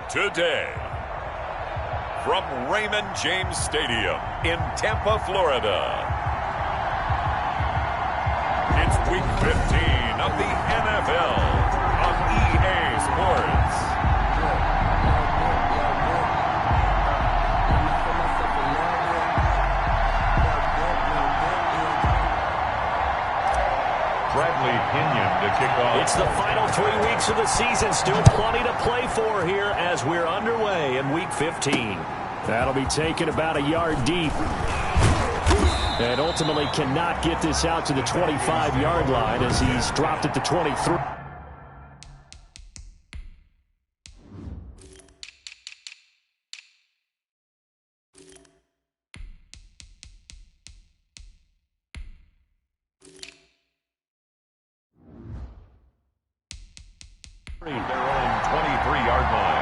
Today, from Raymond James Stadium in Tampa, Florida, it's Week 15 of the NFL on EA Sports. Bradley Pinion to kick off. It's the final 3 weeks of the season. Still plenty to play for here as we're underway in Week 15. That'll be taken about a yard deep. And ultimately cannot get this out to the 25-yard line as he's dropped it to 23. Their own 23-yard line.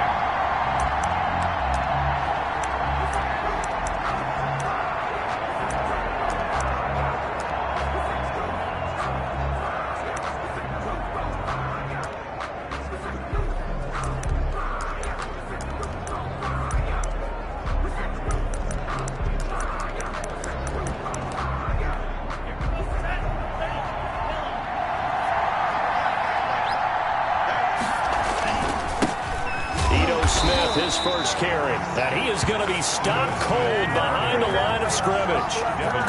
Smith, his first carry. That he is going to be stopped cold behind the line of scrimmage.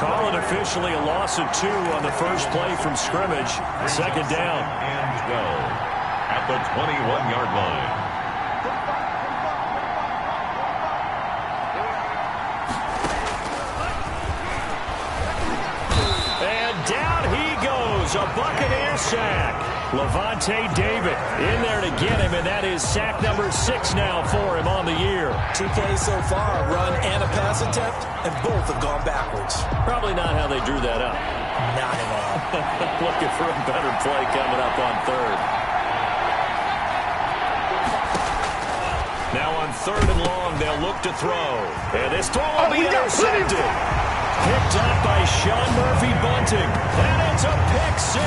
Call it officially a loss of 2 on the first play from scrimmage. Second down. And go at the 21-yard line. And down he goes. A Buccaneer sack. Levante David in there to get him, and that is sack number 6 now for him on the year. 2 plays so far, a run and a pass attempt, and both have gone backwards. Probably not how they drew that up. Not at all. Looking for a better play coming up on third. Now on 3rd and long, they'll look to throw. And this throw will be intercepted. Picked up by Sean Murphy Bunting. And it's a pick 6.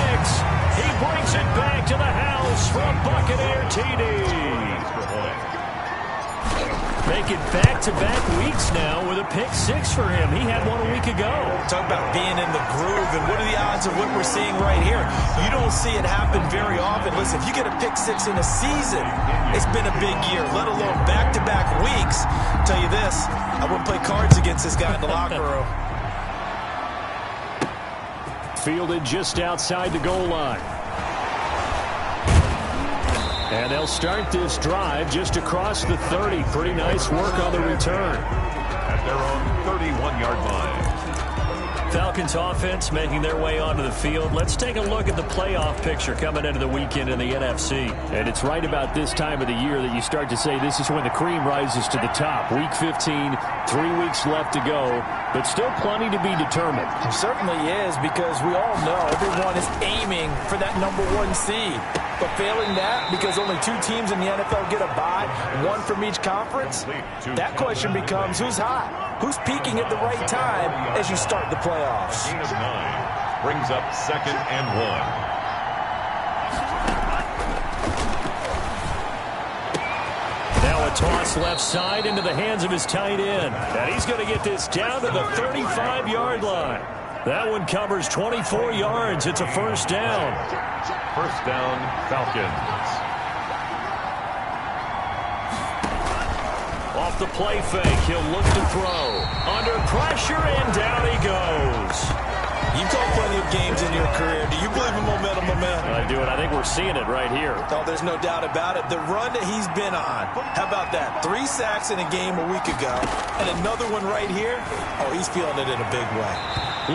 He brings it back to the house for a Buccaneer TD. Making back-to-back weeks now with a pick 6 for him. He had one a week ago. Talk about being in the groove, and what are the odds of what we're seeing right here? You don't see it happen very often. Listen, if you get a pick 6 in a season, it's been a big year, let alone back-to-back weeks. I'll tell you this, I wouldn't play cards against this guy in the locker room. Fielded just outside the goal line. And they'll start this drive just across the 30. Pretty nice work on the return. At their own 31-yard line. Falcons offense making their way onto the field. Let's take a look at the playoff picture coming into the weekend in the NFC. And it's right about this time of the year that you start to say this is when the cream rises to the top. Week 15, 3 weeks left to go, but still plenty to be determined. It certainly is, because we all know everyone is aiming for that number 1 seed. But failing that, because only 2 teams in the NFL get a bye, 1 from each conference, that question becomes who's hot? Who's peaking at the right time as you start the playoffs? Gain of 9 brings up 2nd and 1. Now a toss left side into the hands of his tight end. And he's going to get this down to the 35-yard line. That one covers 24 yards. It's a first down. First down, Falcons. Off the play fake, he'll look to throw. Under pressure, and down he goes. You've called plenty of games in your career. Do you believe in momentum? I do, and I think we're seeing it right here. Oh, there's no doubt about it. The run that he's been on. How about that? 3 sacks in a game a week ago, and another one right here. Oh, he's feeling it in a big way.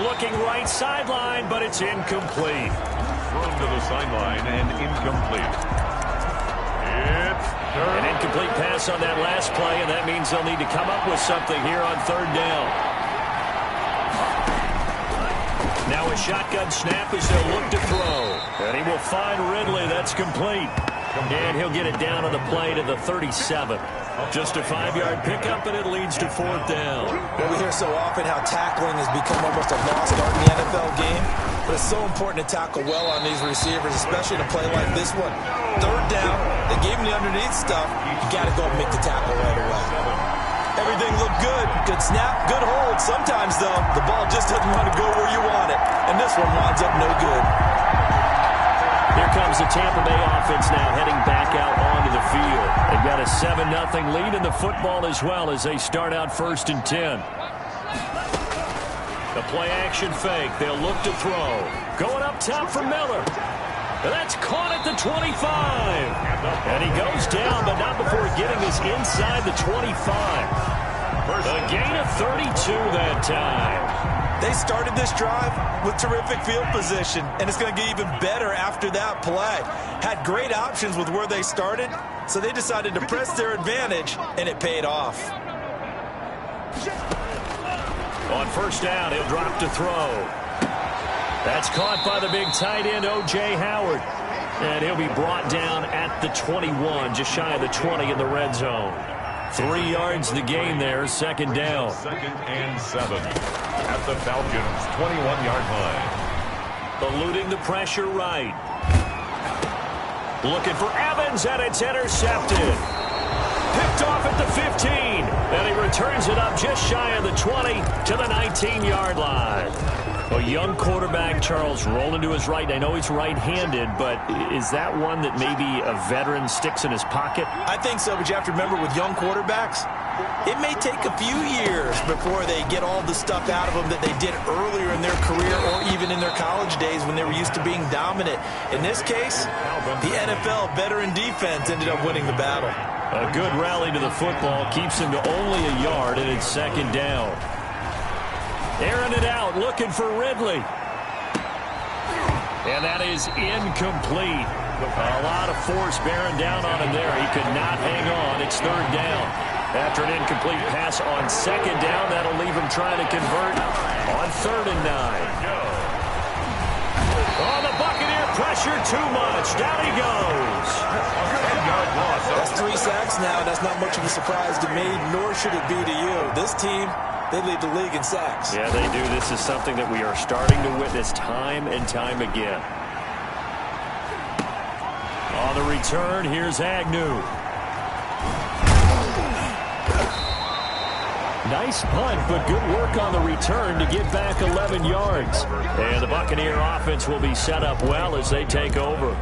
Looking right sideline, but it's incomplete. Thrown to the sideline and incomplete. It's third. An incomplete pass on that last play, and that means they'll need to come up with something here on 3rd down. Now a shotgun snap as they'll look to throw. And he will find Ridley. That's complete. And he'll get it down on the play to the 37. Just a 5-yard pickup, and it leads to 4th down. Well, we hear so often how tackling has become almost a lost art in the NFL game. But it's so important to tackle well on these receivers, especially in a play like this one. Third down, they gave him the underneath stuff. You got to go and make the tackle right away. Everything looked good. Good snap, good hold. Sometimes, though, the ball just doesn't want to go where you want it. And this one winds up no good. Here comes the Tampa Bay offense now heading back out onto the field. They've got a 7-0 lead in the football as well as they start out 1st and 10. The play-action fake. They'll look to throw. Going up top for Miller. That's caught at the 25. And he goes down, but not before getting this inside the 25. A gain of 32 that time. They started this drive with terrific field position, and it's going to get even better after that play. Had great options with where they started, so they decided to press their advantage, and it paid off. On 1st down, he'll drop to throw. That's caught by the big tight end, O.J. Howard. And he'll be brought down at the 21, just shy of the 20 in the red zone. 3 yards the gain there, 2nd down. 2nd and 7 at the Falcons' 21-yard line. Eluding the pressure right. Looking for Evans, and it's intercepted. Picked off at the 15. And he returns it up just shy of the 20 to the 19-yard line. A young quarterback, Charles, rolling to his right. I know he's right-handed, but is that one that maybe a veteran sticks in his pocket? I think so, but you have to remember with young quarterbacks, it may take a few years before they get all the stuff out of them that they did earlier in their career or even in their college days when they were used to being dominant. In this case, the NFL veteran defense ended up winning the battle. A good rally to the football keeps him to only a yard, and it's 2nd down. Airing it out, looking for Ridley. And that is incomplete. A lot of force bearing down on him there. He could not hang on. It's 3rd down. After an incomplete pass on 2nd down, that'll leave him trying to convert on 3rd and 9. Oh, the Buccaneer pressure too much. Down he goes. That's 3 sacks now. That's not much of a surprise to me, nor should it be to you. This team, they lead the league in sacks. Yeah, they do. This is something that we are starting to witness time and time again. On the return, here's Agnew. Nice punt, but good work on the return to get back 11 yards. And the Buccaneer offense will be set up well as they take over.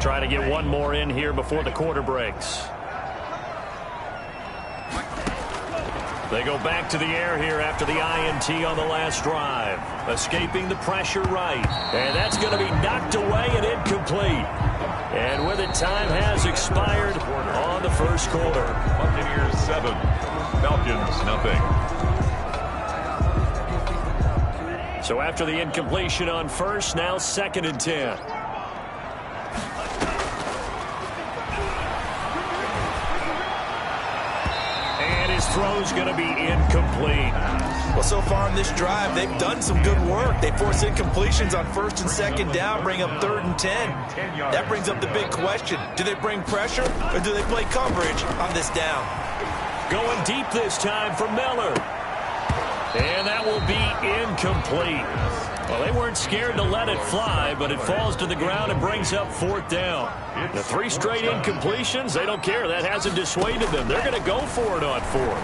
Trying to get one more in here before the quarter breaks. They go back to the air here after the INT on the last drive. Escaping the pressure right. And that's going to be knocked away and incomplete. And with it, time has expired on the 1st quarter. Buccaneers 7, Falcons nothing. So after the incompletion on 1st, now 2nd and 10. Throw's going to be incomplete. Well, so far in this drive, they've done some good work. They force incompletions on 1st and 2nd down, bring up 3rd and 10. That brings up the big question. Do they bring pressure or do they play coverage on this down? Going deep this time for Miller. And that will be incomplete. Well, they weren't scared to let it fly, but it falls to the ground and brings up 4th down. The 3 straight incompletions, they don't care. That hasn't dissuaded them. They're going to go for it on 4th.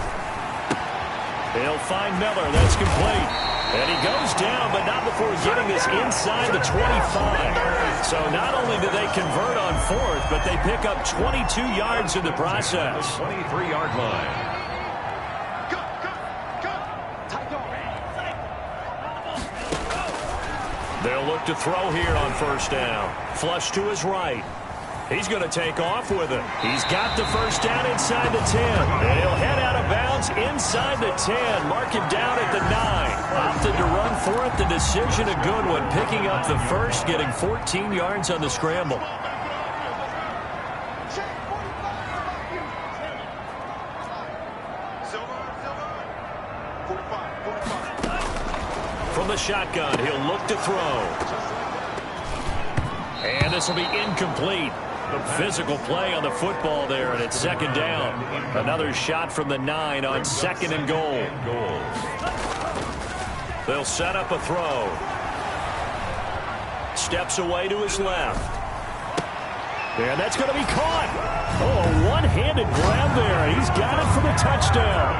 They'll find Miller. That's complete. And he goes down, but not before getting this inside the 25. So not only do they convert on 4th, but they pick up 22 yards in the process. 23-yard line. They'll look to throw here on 1st down. Flush to his right. He's going to take off with it. He's got the 1st down inside the 10. And he'll head out of bounds inside the 10. Mark him down at the 9. Opted to run for it. The decision a good one. Picking up the 1st, getting 14 yards on the scramble. From the shotgun, he'll look to throw. And this will be incomplete. Physical play on the football there, and it's second down. Another shot from the 9 on second and goal. They'll set up a throw. Steps away to his left. And that's going to be caught. Oh, a one-handed grab there. He's got it for the touchdown.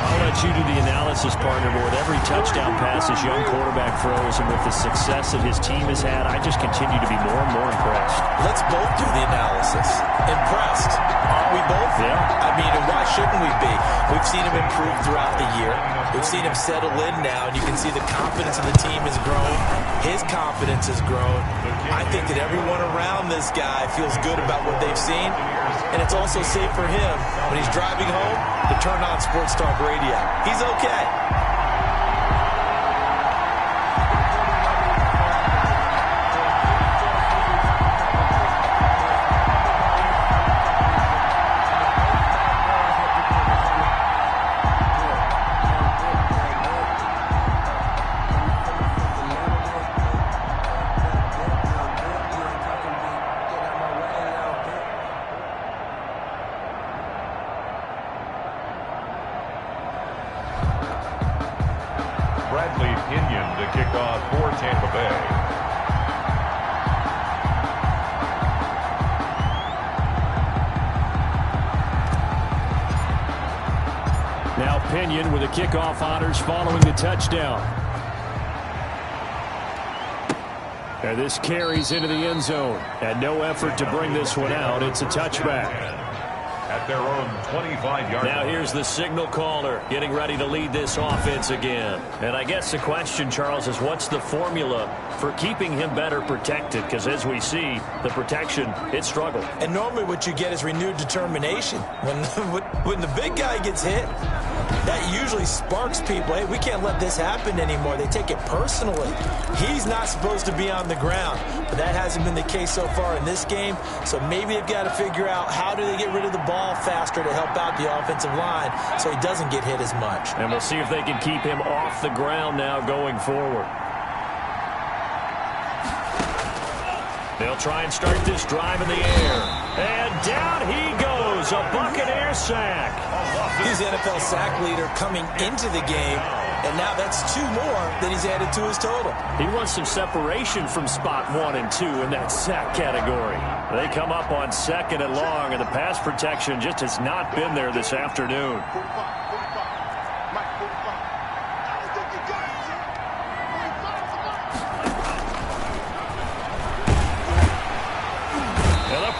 I'll let you do the analysis, partner, but with every touchdown pass this young quarterback throws and with the success that his team has had, I just continue to be more and more impressed. Let's both do the analysis. Impressed. Aren't we both? Yeah. I mean, and why shouldn't we be? We've seen him improve throughout the year. We've seen him settle in now, and you can see the confidence of the team has grown. His confidence has grown. I think that everyone around this guy feels good about what they've seen, and it's also safe for him when he's driving home to turn on Sports Talk Radio. He's okay. With the kickoff honors following the touchdown. And this carries into the end zone. And no effort to bring this one out. It's a touchback. At their own 25-yard line. Now here's the signal caller getting ready to lead this offense again. And I guess the question, Charles, is what's the formula for keeping him better protected? Because as we see, the protection, it struggled. And normally what you get is renewed determination. When the big guy gets hit, that usually sparks people. Hey, we can't let this happen anymore. They take it personally. He's not supposed to be on the ground, but that hasn't been the case so far in this game. So maybe they've got to figure out how do they get rid of the ball faster to help out the offensive line so he doesn't get hit as much. And we'll see if they can keep him off the ground now going forward. They'll try and start this drive in the air. And down he goes. A Buccaneer sack. He's the NFL sack leader coming into the game, and now that's 2 more that he's added to his total. He wants some separation from spot 1 and 2 in that sack category. They come up on second and long, and the pass protection just has not been there this afternoon.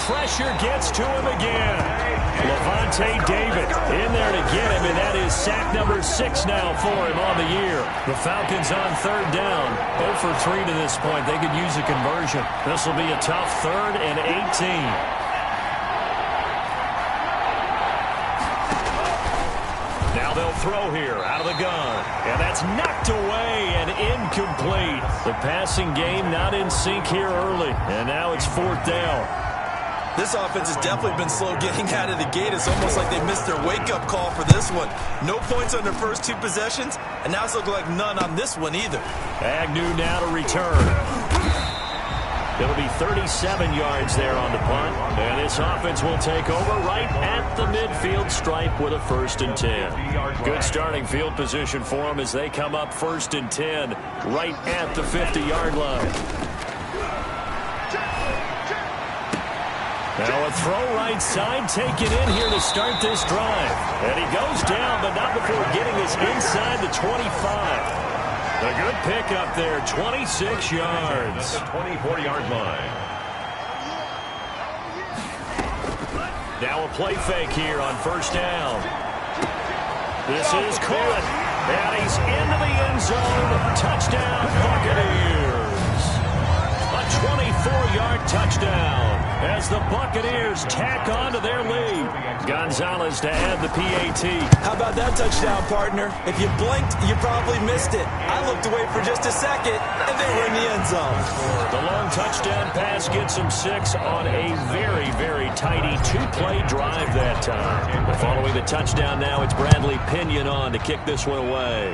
Pressure gets to him again. Levante David in there to get him, and that is sack number 6 now for him on the year. The Falcons on third down. 0 for 3 to this point. They could use a conversion. This will be a tough 3rd and 18. Now they'll throw here out of the gun. And that's knocked away and incomplete. The passing game not in sync here early. And now it's 4th down. This offense has definitely been slow getting out of the gate. It's almost like they missed their wake-up call for this one. No points on their first 2 possessions, and now it's looking like none on this one either. Agnew now to return. It'll be 37 yards there on the punt, and this offense will take over right at the midfield stripe with a 1st and 10. Good starting field position for them as they come up 1st and 10 right at the 50-yard line. Now a throw right side taken in here to start this drive. And he goes down, but not before getting this inside the 25. A good pickup there, 26 yards. 24-yard line. Now a play fake here on 1st down. This is caught. And he's into the end zone. Touchdown, Buccaneers. A 24-yard touchdown as the Buccaneers tack on to their lead. Gonzalez to add the PAT. How about that touchdown, partner? If you blinked, you probably missed it. I looked away for just a second, and they were in the end zone. The long touchdown pass gets them 6 on a very, very tidy 2-play drive that time. But following the touchdown now, it's Bradley Pinion on to kick this one away.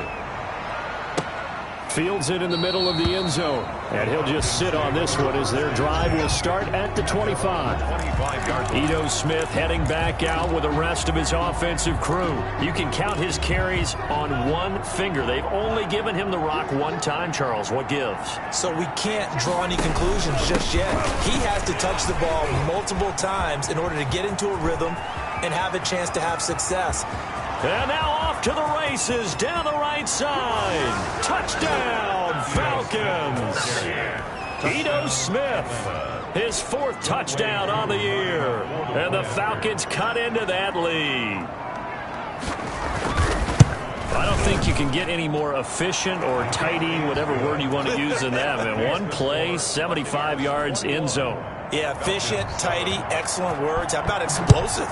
Fields it in the middle of the end zone. And he'll just sit on this one as their drive will start at the 25. Ito Smith heading back out with the rest of his offensive crew. You can count his carries on one finger. They've only given him the rock one time, Charles. What gives? So we can't draw any conclusions just yet. He has to touch the ball multiple times in order to get into a rhythm and have a chance to have success. And now off to the races down the right side. Touchdown, Falcons. Ito Smith, his fourth touchdown on the year. And the Falcons cut into that lead. I don't think you can get any more efficient or tidy, whatever word you want to use in that. In one play, 75 yards end zone. Yeah, efficient, tidy, excellent words. How about explosive?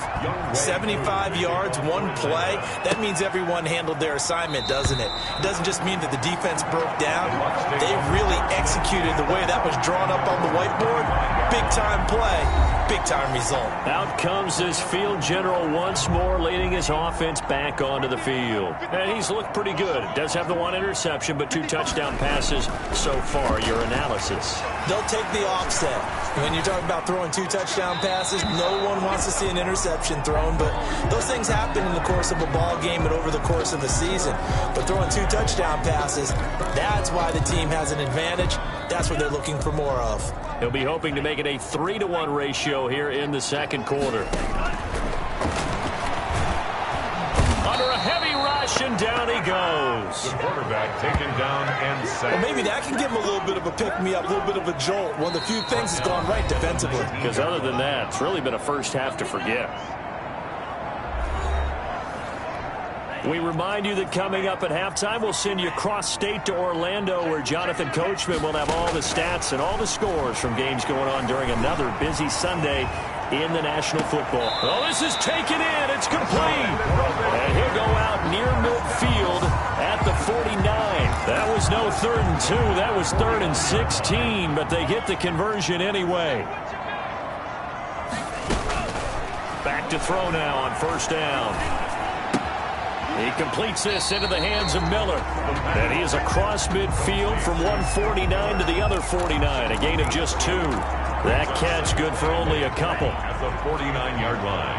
75 yards, one play. That means everyone handled their assignment, doesn't it? It doesn't just mean that the defense broke down. They really executed the way that was drawn up on the whiteboard. Big-time play, big-time result. Out comes this field general once more, leading his offense back onto the field. And he's looked pretty good. Does have the one interception, but 2 touchdown passes so far. Your analysis? They'll take the offset. When you're talking about throwing 2 touchdown passes, no one wants to see an interception thrown, but those things happen in the course of a ball game and over the course of the season. But throwing 2 touchdown passes, that's why the team has an advantage. That's what they're looking for more of. He'll be hoping to make it a 3-to-1 ratio here in the second quarter. Under a heavy rush, and down he goes. The quarterback taken down and sacked. Well, maybe that can give him a little bit of a pick-me-up, a little bit of a jolt. One of the few things that's gone right defensively. Because other than that, it's really been a first half to forget. We remind you that coming up at halftime, we'll send you cross-state to Orlando, where Jonathan Coachman will have all the stats and all the scores from games going on during another busy Sunday in the National Football. Oh, this is taken in. It's complete. And he'll go out near midfield at the 49. That was no 3rd and 2. That was 3rd and 16, but they get the conversion anyway. Back to throw now on first down. He completes this into the hands of Miller. And he is across midfield from 149 to the other 49, a gain of just 2. That catch good for only a couple. At the 49-yard line.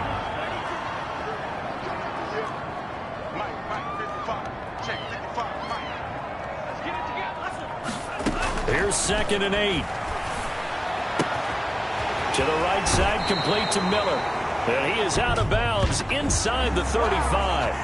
Here's 2nd and 8. To the right side, complete to Miller. And he is out of bounds inside the 35.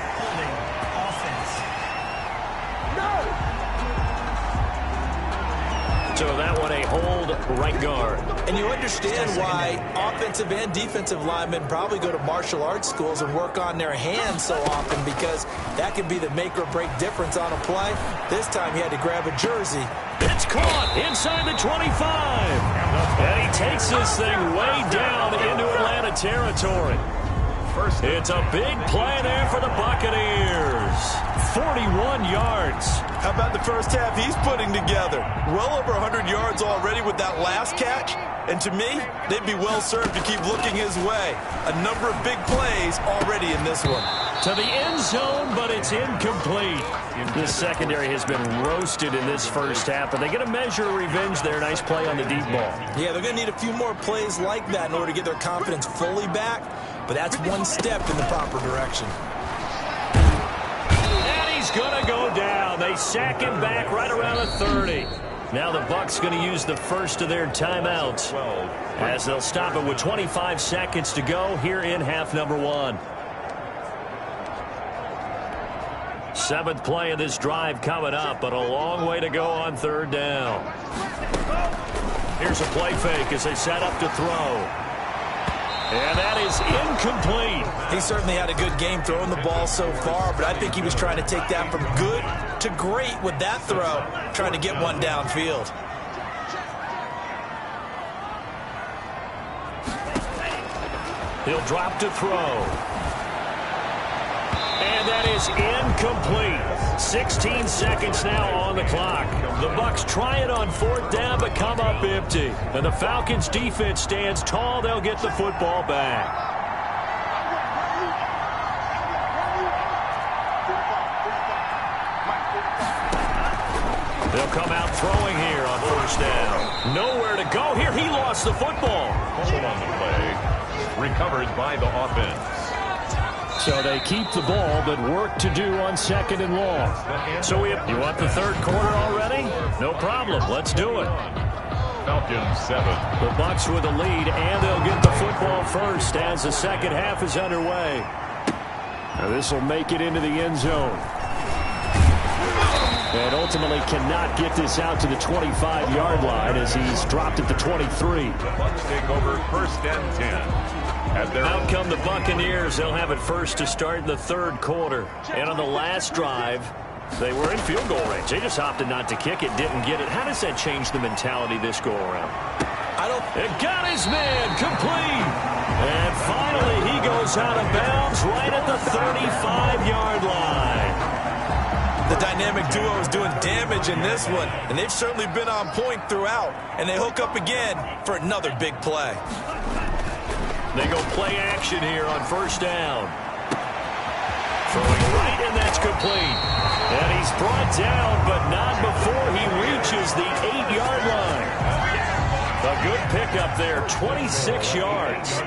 So that one a hold right guard. And you understand why offensive and defensive linemen probably go to martial arts schools and work on their hands so often, because that can be the make or break difference on a play. This time he had to grab a jersey. It's caught inside the 25. And he takes this thing way down into Atlanta territory. It's a big play there for the Buccaneers. 41 yards. How about the first half he's putting together? Well over 100 yards already with that last catch. And to me, they'd be well served to keep looking his way. A number of big plays already in this one. To the end zone, but it's incomplete. This secondary has been roasted in this first half, but they get a measure of revenge there. Nice play on the deep ball. Yeah, they're going to need a few more plays like that in order to get their confidence fully back, but that's one step in the proper direction. And he's going to go down. They sack him back right around the 30. Now the Bucs going to use the first of their timeouts as they'll stop it with 25 seconds to go here in half number 1. 7th play of this drive coming up, but a long way to go on 3rd down. Here's a play fake as they set up to throw. And that is incomplete. He certainly had a good game throwing the ball so far, but I think he was trying to take that from good to great with that throw, trying to get one downfield. He'll drop to throw. And that is incomplete. 16 seconds now on the clock. The Bucs try it on 4th down, but come up empty. And the Falcons defense stands tall. They'll get the football back. They'll come out throwing here on first down. Nowhere to go here. He lost the football. Fumble on the play. Recovered by the offense. So they keep the ball, but work to do on second and long. So you want the third quarter already? No problem. Let's do it. Falcons 7. The Bucs with the lead, and they'll get the football first as the second half is underway. Now this will make it into the end zone. And ultimately cannot get this out to the 25-yard line as he's dropped at the 23. The Bucs take over first and 10. Out come the Buccaneers. They'll have it first to start in the third quarter. And on the last drive, they were in field goal range. They just opted not to kick it, didn't get it. How does that change the mentality this go-around? It got his man complete. And finally, he goes out of bounds right at the 35-yard line. The dynamic duo is doing damage in this one, and they've certainly been on point throughout. And they hook up again for another big play. They go play action here on first down. Throwing right, and that's complete. And he's brought down, but not before he reaches the 8-yard line. A good pickup there, 26 yards.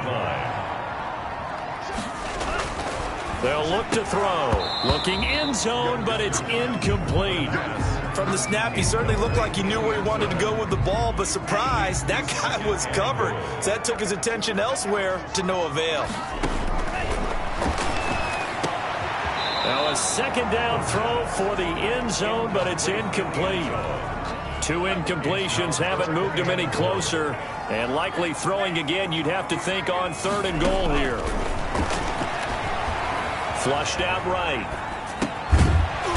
They'll look to throw. Looking end zone, but it's incomplete. From the snap, he certainly looked like he knew where he wanted to go with the ball, but surprise, that guy was covered. So that took his attention elsewhere to no avail. Now a second down throw for the end zone, but it's incomplete. 2 incompletions haven't moved him any closer. And likely throwing again, you'd have to think on third and goal here. Flushed out right.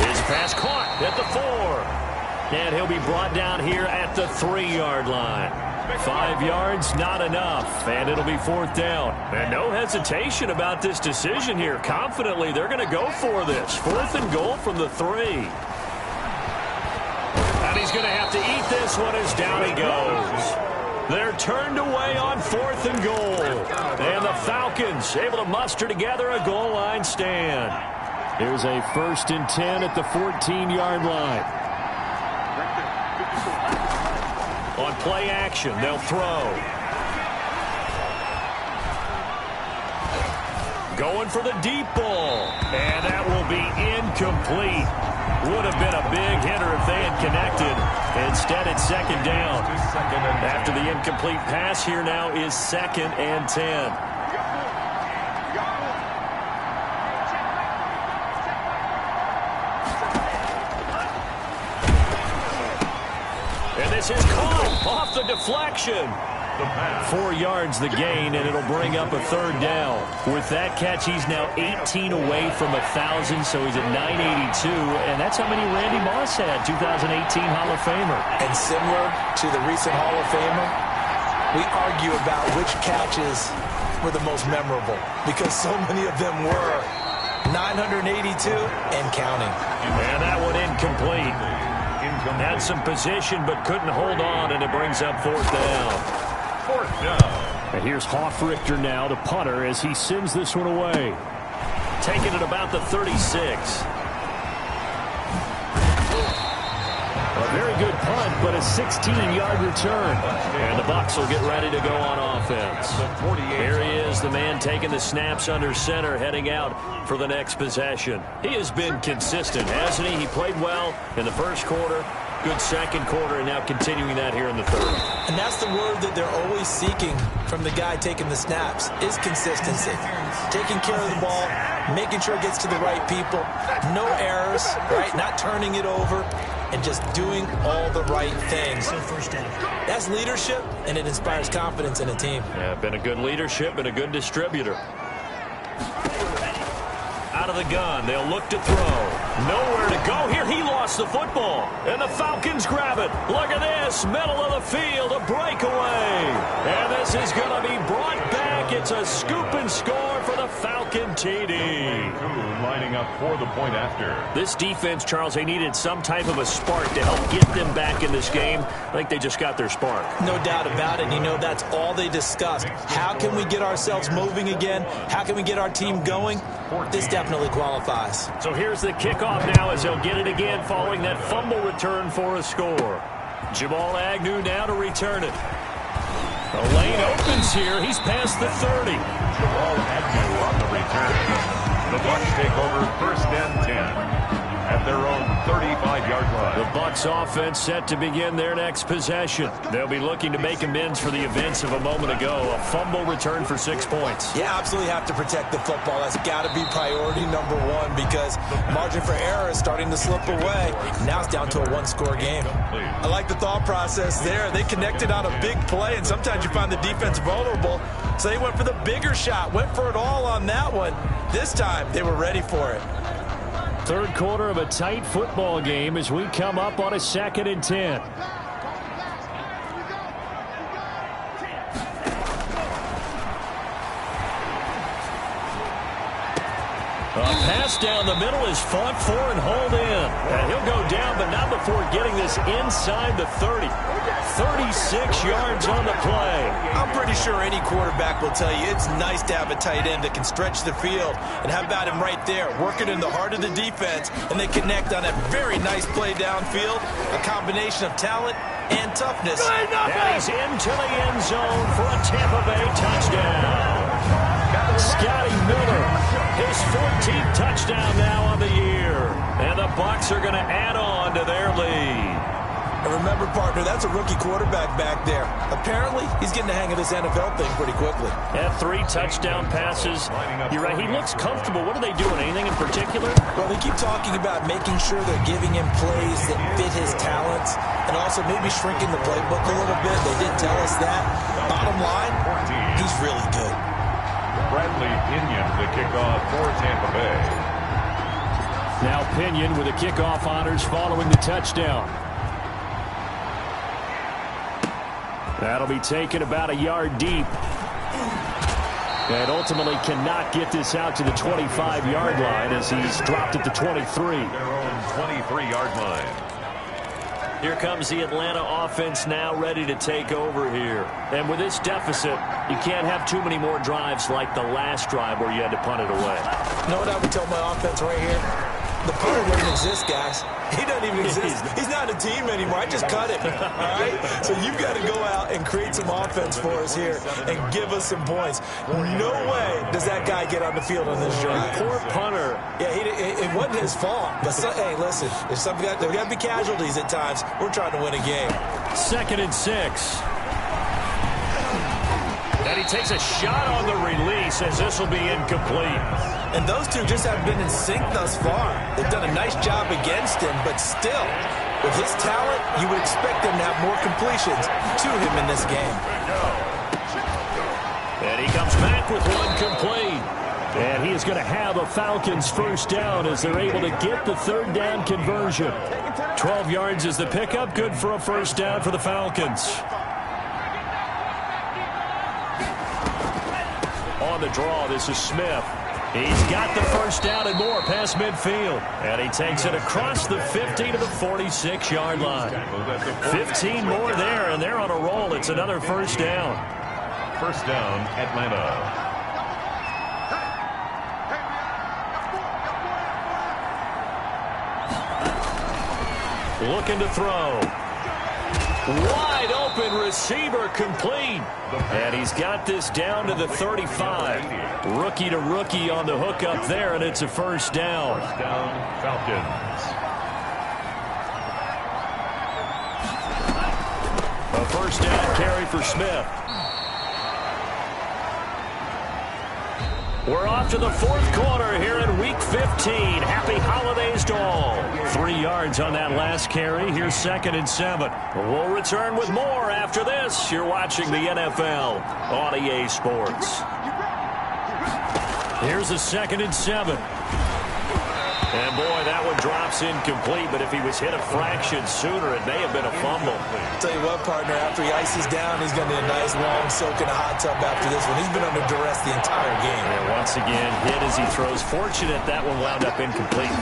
His pass caught at the 4. And he'll be brought down here at the 3-yard line. 5 yards, not enough. And it'll be fourth down. And no hesitation about this decision here. Confidently, they're going to go for this. 4th and goal from the 3. And he's going to have to eat this one as down he goes. They're turned away on 4th and goal. And the Falcons able to muster together a goal line stand. Here's a 1st and 10 at the 14-yard line. On play action, they'll throw. Going for the deep ball. And that will be incomplete. Would have been a big hitter if they had connected. Instead, it's second down. After the incomplete pass, here now is 2nd and 10. And this is caught off the deflection. 4 yards the gain, and it'll bring up a 3rd down. With that catch, he's now 18 away from 1,000, so he's at 982, and that's how many Randy Moss had, 2018 Hall of Famer. And similar to the recent Hall of Famer, we argue about which catches were the most memorable, because so many of them were. 982 and counting. And that one incomplete. Had some position, but couldn't hold on, and it brings up 4th down. And here's Hoffrichter now, the punter, as he sends this one away. Taking it about the 36. A very good punt, but a 16-yard return. And the Bucs will get ready to go on offense. Here he is, the man taking the snaps under center, heading out for the next possession. He has been consistent, hasn't he? He played well in the first quarter. Good second quarter, and now continuing that here in the third. And that's the word that they're always seeking from the guy taking the snaps, is consistency. Taking care of the ball, making sure it gets to the right people, no errors, right? Not turning it over, and just doing all the right things. That's leadership, and it inspires confidence in a team. Yeah, been a good leadership and a good distributor. Out of the gun, they'll look to throw. Nowhere to go here. He lost the football, and the Falcons grab it. Look at this, middle of the field, a breakaway. And this is going to be brought back back. It's a scoop and score for the Falcon TD. Lining up for the point after. This defense, Charles, they needed some type of a spark to help get them back in this game. I think they just got their spark. No doubt about it. And you know, that's all they discussed. How can we get ourselves moving again? How can we get our team going? This definitely qualifies. So here's the kickoff now as they'll get it again following that fumble return for a score. Jamal Agnew now to return it. The lane opens here. He's past the 30. Jamal Agnew on the return. The Bucs take over 1st and 10 at their own 35-yard line. The Bucs offense set to begin their next possession. They'll be looking to make amends for the events of a moment ago. A fumble return for 6 points. Yeah, absolutely have to protect the football. That's got to be priority number one because margin for error is starting to slip away. Now it's down to a one-score game. I like the thought process there. They connected on a big play, and sometimes you find the defense vulnerable. So they went for the bigger shot, went for it all on that one. This time, they were ready for it. Third quarter of a tight football game as we come up on a 2nd and 10. A pass down the middle is fought for and hauled in. And he'll go down, but not before getting this inside the 30. 36 yards on the play. I'm pretty sure any quarterback will tell you it's nice to have a tight end that can stretch the field. And how about him right there, working in the heart of the defense, and they connect on a very nice play downfield, a combination of talent and toughness. And he's into the end zone for a Tampa Bay touchdown. Scotty Miller, his 14th touchdown now on the year. And the Bucs are going to add on to their lead. And remember, partner, that's a rookie quarterback back there. Apparently, he's getting the hang of this NFL thing pretty quickly. Had 3 touchdown passes. You're right, he looks comfortable. What are they doing? Anything in particular? Well, they keep talking about making sure they're giving him plays that fit his talents and also maybe shrinking the playbook a little bit. They didn't tell us that. Bottom line, he's really good. Bradley Pinion, the kickoff for Tampa Bay. Now Pinion with the kickoff honors following the touchdown. That'll be taken about a yard deep. And ultimately cannot get this out to the 25-yard line as he's dropped at the 23. Their own 23-yard line. Here comes the Atlanta offense now ready to take over here. And with this deficit, you can't have too many more drives like the last drive where you had to punt it away. You know what I would tell my offense right here? The punter doesn't exist, guys. He doesn't even exist. He's not a team anymore. I just cut him. All right? So you've got to go out and create some offense for us here and give us some points. No way does that guy get on the field on this drive. Poor punter. Yeah, it wasn't his fault. But, hey, listen, there's got to be casualties at times. We're trying to win a game. 2nd and 6. And he takes a shot on the release as this will be incomplete. And those two just haven't been in sync thus far. They've done a nice job against him, but still, with his talent, you would expect them to have more completions to him in this game. And he comes back with one complete. And he is going to have a Falcons first down as they're able to get the 3rd down conversion. 12 yards is the pickup, good for a first down for the Falcons. On the draw, this is Smith. He's got the first down and more past midfield. And he takes it across the 50 to the 46-yard line. 15 more there, and they're on a roll. It's another first down. First down, Atlanta. Looking to throw. Wide open receiver complete. And he's got this down to the 35. Rookie to rookie on the hook up there, and it's a first down. First down, Falcons. A first down carry for Smith. We're off to the 4th quarter here in Week 15. Happy holidays to all. 3 yards on that last carry. Here's 2nd and 7. We'll return with more after this. You're watching the NFL on EA Sports. Here's a 2nd and 7. And boy, that one drops incomplete, but if he was hit a fraction sooner, it may have been a fumble. Tell you what, partner, after he ices down, he's going to need a nice long soak in a hot tub after this one. He's been under duress the entire game. And once again, hit as he throws. Fortunate that one wound up incomplete.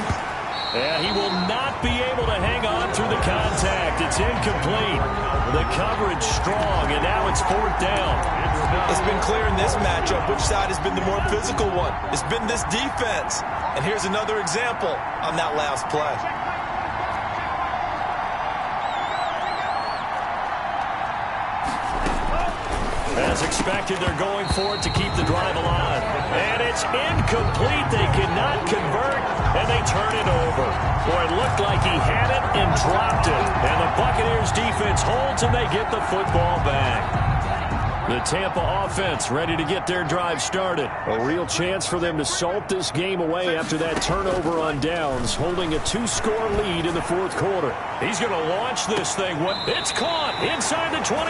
Yeah, he will not be able to hang on through the contact. It's incomplete. The coverage strong, and now it's 4th down. It's been clear in this matchup which side has been the more physical one. It's been this defense. And here's another example on that last play. As expected, they're going for it to keep the drive alive. And it's incomplete. They cannot convert, and they turn it over. Boy, it looked like he had it and dropped it. And the Buccaneers defense holds, and they get the football back. The Tampa offense ready to get their drive started. A real chance for them to salt this game away after that turnover on downs, holding a 2-score lead in the 4th quarter. He's going to launch this thing. It's caught inside the 25.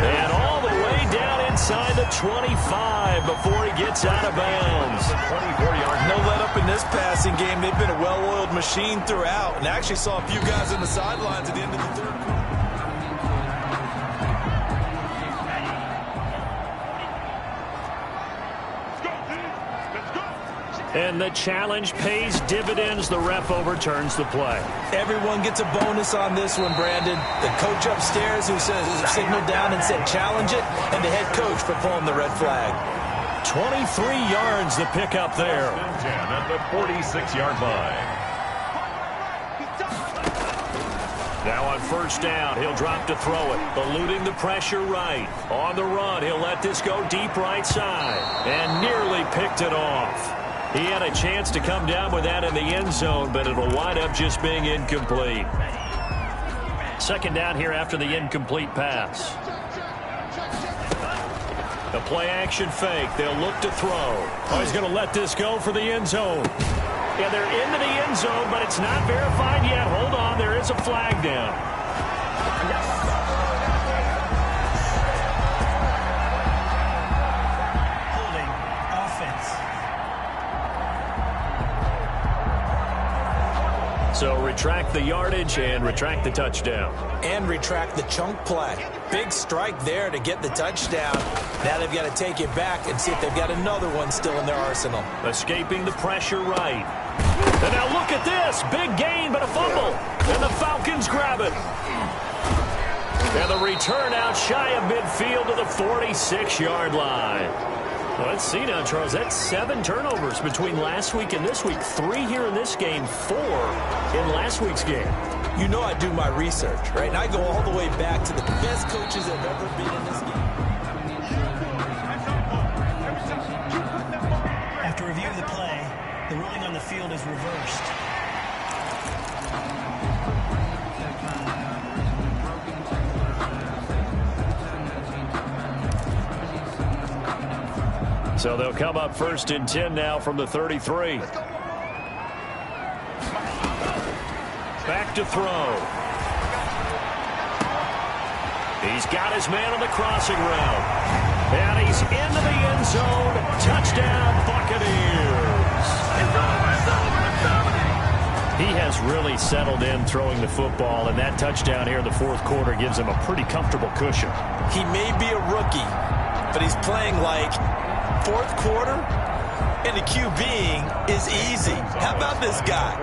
And all the way down inside the 25 before he gets out of bounds. No let up in this passing game. They've been a well-oiled machine throughout. And actually saw a few guys on the sidelines at the end of the 3rd quarter. And the challenge pays dividends. The ref overturns the play. Everyone gets a bonus on this one, Brandon. The coach upstairs who signaled down and said challenge it, and the head coach for pulling the red flag. 23 yards to pick up there. 10 at the 46-yard line. Now on 1st down, he'll drop to throw it. Eluding the pressure right. On the run, he'll let this go deep right side. And nearly picked it off. He had a chance to come down with that in the end zone, but it'll wind up just being incomplete. 2nd down here after the incomplete pass. The play-action fake. They'll look to throw. Oh, he's going to let this go for the end zone. Yeah, they're into the end zone, but it's not verified yet. Hold on, there is a flag down. Holding offense. So retract the yardage and retract the touchdown. And retract the chunk play. Big strike there to get the touchdown. Now they've got to take it back and see if they've got another one still in their arsenal. Escaping the pressure right. And now look at this. Big gain, but a fumble. And the Falcons grab it. And the return out shy of midfield to the 46-yard line. Well, let's see now, Charles. That's 7 turnovers between last week and this week. 3 here in this game, 4 in last week's game. You know I do my research, right? And I go all the way back to the best coaches that have ever been in this game. After review of the play, the ruling on the field is reversed. So they'll come up 1st and 10 now from the 33. Back to throw. He's got his man on the crossing route. And he's into the end zone. Touchdown, Buccaneers. He has really settled in throwing the football, and that touchdown here in the 4th quarter gives him a pretty comfortable cushion. He may be a rookie, but he's playing like 4th quarter, and the QBing is easy. How about this guy?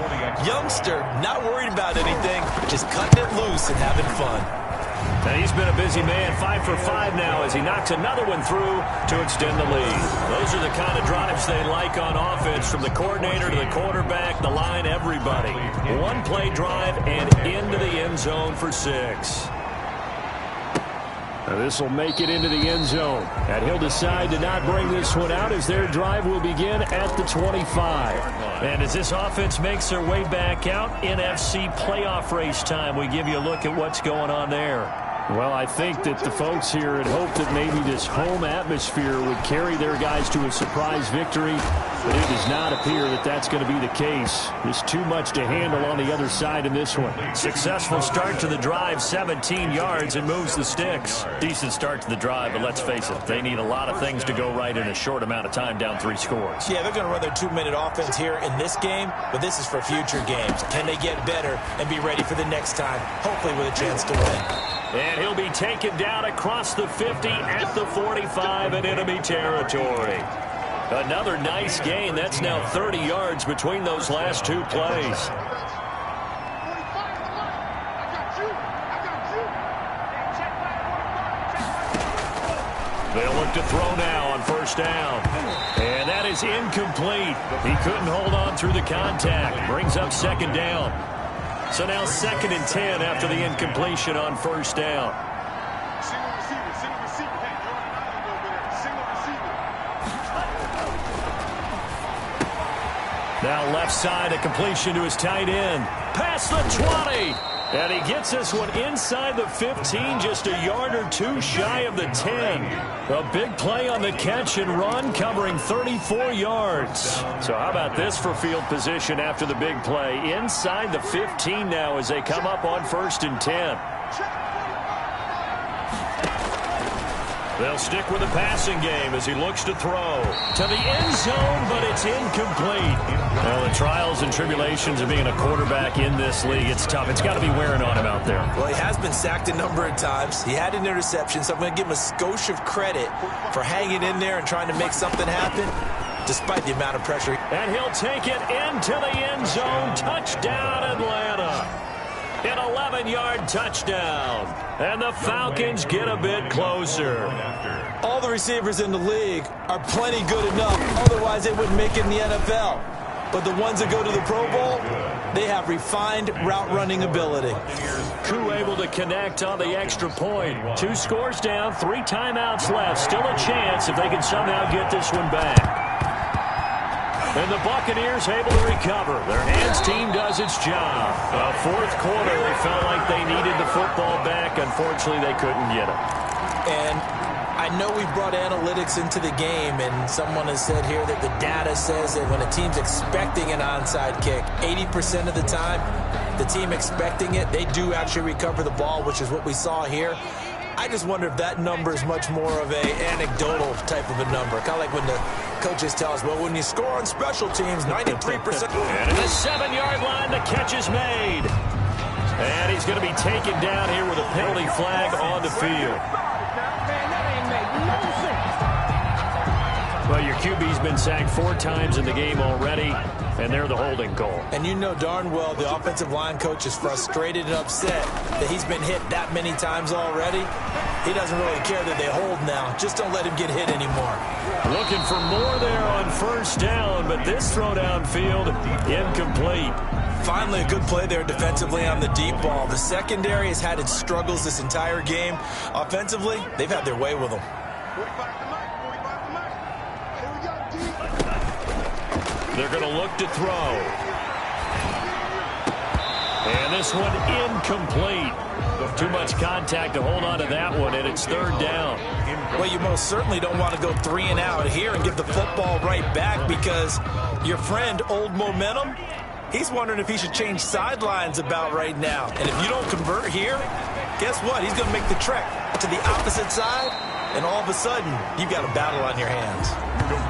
Youngster, not worried about anything, just cutting it loose and having fun. And he's been a busy man, 5 for 5 now as he knocks another one through to extend the lead. Those are the kind of drives they like on offense, from the coordinator to the quarterback, the line, everybody. 1-play drive and into the end zone for 6. This will make it into the end zone. And he'll decide to not bring this one out as their drive will begin at the 25. And as this offense makes their way back out, NFC playoff race time, we give you a look at what's going on there. Well, I think that the folks here had hoped that maybe this home atmosphere would carry their guys to a surprise victory. But it does not appear that that's going to be the case. There's too much to handle on the other side in this one. Successful start to the drive, 17 yards, and moves the sticks. Decent start to the drive, but let's face it, they need a lot of things to go right in a short amount of time, down 3 scores. Yeah, they're going to run their 2-minute offense here in this game, but this is for future games. Can they get better and be ready for the next time, hopefully with a chance to win? And he'll be taken down across the 50 at the 45 in enemy territory. Another nice gain. That's now 30 yards between those last 2 plays. They'll look to throw now on first down. And that is incomplete. He couldn't hold on through the contact. Brings up second down. So now 2nd and 10 after the incompletion on first down. Now left side, a completion to his tight end. Past the 20. And he gets this one inside the 15, just a yard or 2 shy of the 10. A big play on the catch and run, covering 34 yards. So how about this for field position after the big play? Inside the 15 now as they come up on 1st and 10. They'll stick with the passing game as he looks to throw to the end zone, but it's incomplete. Well, the trials and tribulations of being a quarterback in this league, it's tough. It's got to be wearing on him out there. Well, he has been sacked a number of times. He had an interception, so I'm going to give him a skosh of credit for hanging in there and trying to make something happen, despite the amount of pressure. And he'll take it into the end zone. Touchdown, Atlanta. An 11-yard touchdown. And the Falcons get a bit closer. All the receivers in the league are plenty good enough. Otherwise, they wouldn't make it in the NFL. But the ones that go to the Pro Bowl, they have refined route running ability. Koo able to connect on the extra point. 2 scores down, 3 timeouts left. Still a chance if they can somehow get this one back. And the Buccaneers able to recover. Their hands team does its job. 4th quarter, they felt like they needed the football back. Unfortunately, they couldn't get it. And I know we've brought analytics into the game, and someone has said here that the data says that when a team's expecting an onside kick, 80% of the time, the team expecting it, they do actually recover the ball, which is what we saw here. I just wonder if that number is much more of a anecdotal type of a number. Kind of like when the coaches tell us, well, when you score on special teams, 93%. And at the 7-yard line, the catch is made. And he's going to be taken down here with a penalty flag on the field. Well, your QB's been sacked 4 times in the game already, and they're the holding call. And you know darn well the offensive line coach is frustrated and upset that he's been hit that many times already. He doesn't really care that they hold now. Just don't let him get hit anymore. Looking for more there on first down, but this throw downfield, incomplete. Finally, a good play there defensively on the deep ball. The secondary has had its struggles this entire game. Offensively, they've had their way with them. They're going to look to throw. And this one incomplete. Too much contact to hold on to that one, and it's 3rd down. Well, you most certainly don't want to go 3 and out here and give the football right back, because your friend, Old Momentum, he's wondering if he should change sidelines about right now. And if you don't convert here, guess what? He's going to make the trek to the opposite side, and all of a sudden, you've got a battle on your hands.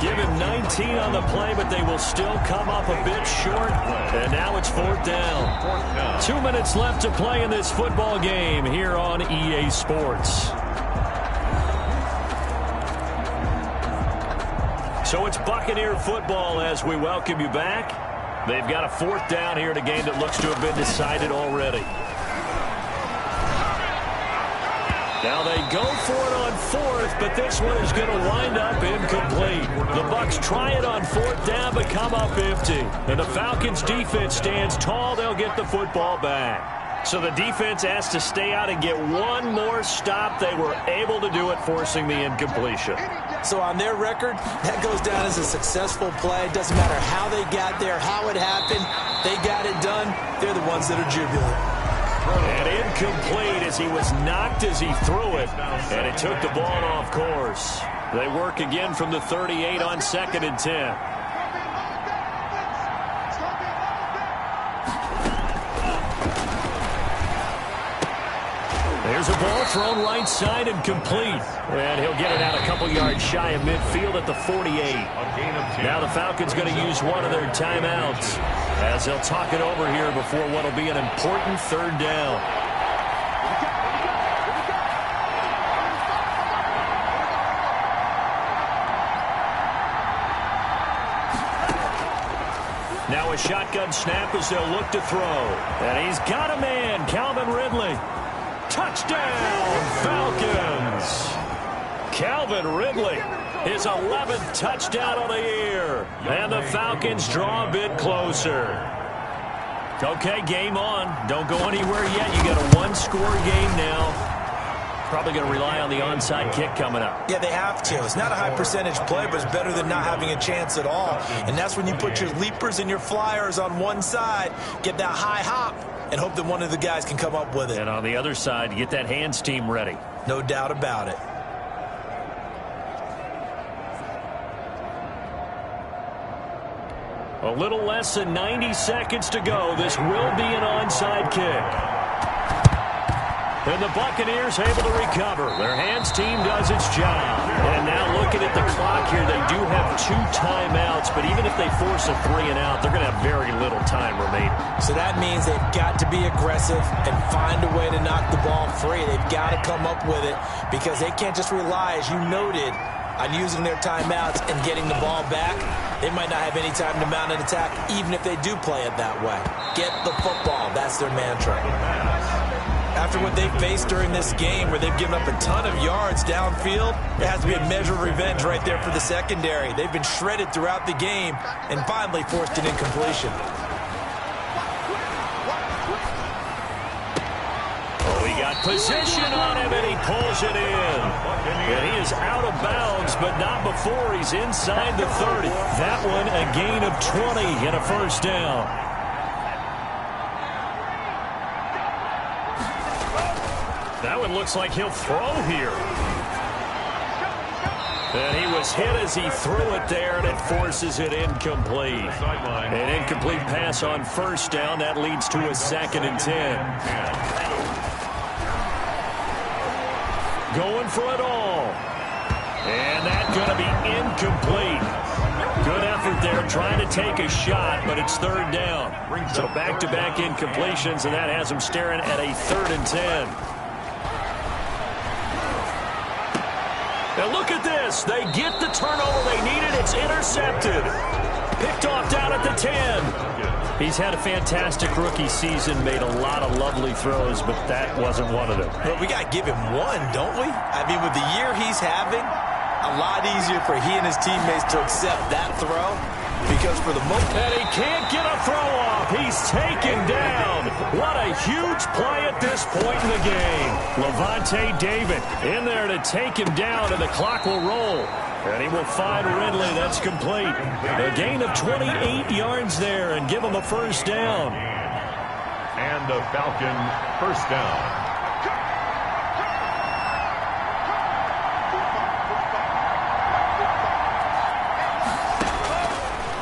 Give him 19 on the play, but they will still come up a bit short. And now it's 4th down. 2 minutes left to play in this football game here on EA Sports. So it's Buccaneer football as we welcome you back. They've got a 4th down here in a game that looks to have been decided already. Now they go for it on 4th, but this one is going to wind up incomplete. The Bucs try it on 4th down, but come up empty. And the Falcons defense stands tall. They'll get the football back. So the defense has to stay out and get one more stop. They were able to do it, forcing the incompletion. So on their record, that goes down as a successful play. Doesn't matter how they got there, how it happened. They got it done. They're the ones that are jubilant. And incomplete as he was knocked as he threw it. And it took the ball off course. They work again from the 38 on 2nd and 10. Here's a ball thrown right side and complete. And he'll get it out a couple yards shy of midfield at the 48. Now the Falcons going to use one of their timeouts as they'll talk it over here before what will be an important third down. Now a shotgun snap as they'll look to throw. And he's got a man, Calvin Ridley. Touchdown, Falcons. Calvin Ridley, his 11th touchdown of the year. And the Falcons draw a bit closer. Okay, game on. Don't go anywhere yet. You got a one-score game now. Probably going to rely on the onside kick coming up. Yeah, they have to. It's not a high percentage play, but it's better than not having a chance at all. And that's when you put your leapers and your flyers on one side, get that high hop, and hope that one of the guys can come up with it. And on the other side, get that hands team ready. No doubt about it. A little less than 90 seconds to go. This will be an onside kick. And the Buccaneers able to recover. Their hands team does its job. And now looking at the clock here, they do have 2 timeouts, but even if they force a 3 and out, they're going to have very little time remaining. So that means they've got to be aggressive and find a way to knock the ball free. They've got to come up with it because they can't just rely, as you noted, on using their timeouts and getting the ball back. They might not have any time to mount an attack, even if they do play it that way. Get the football. That's their mantra. After what they've faced during this game where they've given up a ton of yards downfield, there has to be a measure of revenge right there for the secondary. They've been shredded throughout the game and finally forced an incompletion. Oh, he got possession on him and he pulls it in. And he is out of bounds, but not before he's inside the 30. That one a gain of 20 and a first down. That one looks like he'll throw here. And he was hit as he threw it there, and it forces it incomplete. An incomplete pass on first down. That leads to a 2nd and 10. Going for it all. And that's going to be incomplete. Good effort there, trying to take a shot, but it's 3rd down. So back-to-back incompletions, and that has him staring at a 3rd and 10. Now look at this. They get the turnover they needed. It's intercepted. Picked off down at the 10. He's had a fantastic rookie season, made a lot of lovely throws, but that wasn't one of them. But we got to give him one, don't we? I mean, with the year he's having, a lot easier for he and his teammates to accept that throw. Because for the most and he can't get a throw off. He's taken down. What a huge play at this point in the game. Levante David in there to take him down, and the clock will roll. And he will find Ridley. That's complete. A gain of 28 yards there and give him a first down. And the Falcon first down.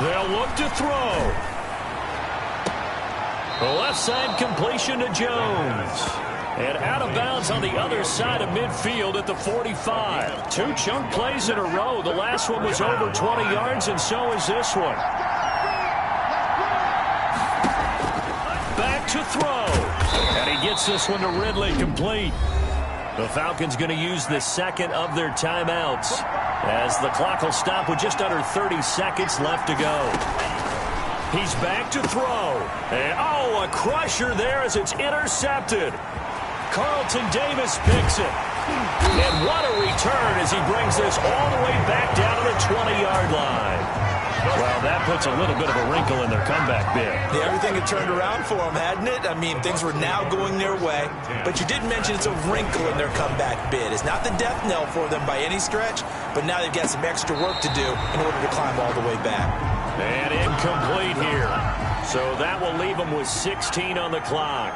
They'll look to throw. The left side completion to Jones. And out of bounds on the other side of midfield at the 45. 2 chunk plays in a row. The last one was over 20 yards, and so is this one. Back to throw. And he gets this one to Ridley, complete. The Falcons going to use the 2nd of their timeouts, as the clock will stop with just under 30 seconds left to go. He's back to throw. And, oh, a crusher there as it's intercepted. Carlton Davis picks it. And what a return as he brings this all the way back down to the 20-yard line. Well, that puts a little bit of a wrinkle in their comeback bid. Yeah, everything had turned around for them, hadn't it? I mean, things were now going their way. But you did mention it's a wrinkle in their comeback bid. It's not the death knell for them by any stretch, but now they've got some extra work to do in order to climb all the way back. And incomplete here. So that will leave them with 16 on the clock.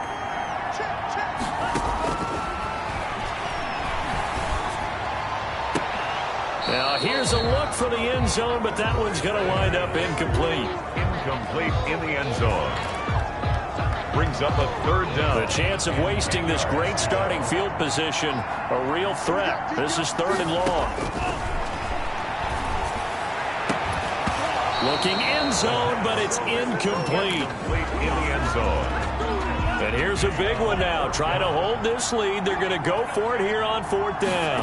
Now here's a look for the end zone, but that one's going to wind up incomplete. Incomplete in the end zone. brings up a third down. The chance of wasting this great starting field position, a real threat. This is 3rd and long. Looking end zone, but it's incomplete. In the end zone. And here's a big one now. Try to hold this lead. They're going to go for it here on 4th down.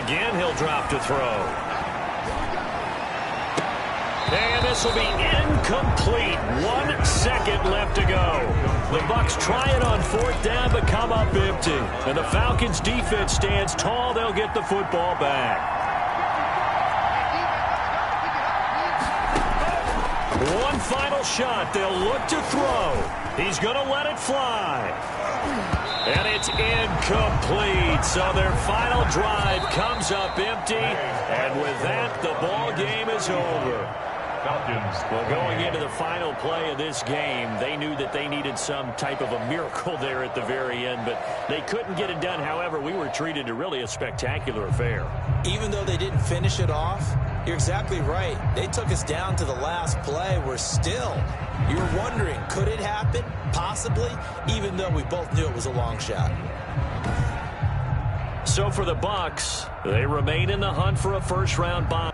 Again, he'll drop to throw. And this will be incomplete. 1 second left to go. The Bucs try it on 4th down, but come up empty. And the Falcons' defense stands tall. They'll get the football back. One final shot. They'll look to throw. He's going to let it fly. And it's incomplete. So their final drive comes up empty. And with that, the ball game is over. Falcons. Well, going into the final play of this game, they knew that they needed some type of a miracle there at the very end, but they couldn't get it done. However, we were treated to really a spectacular affair. Even though they didn't finish it off, you're exactly right. They took us down to the last play. We're still, you're wondering, could it happen? Possibly, even though we both knew it was a long shot. So for the Bucs, they remain in the hunt for a first-round bye.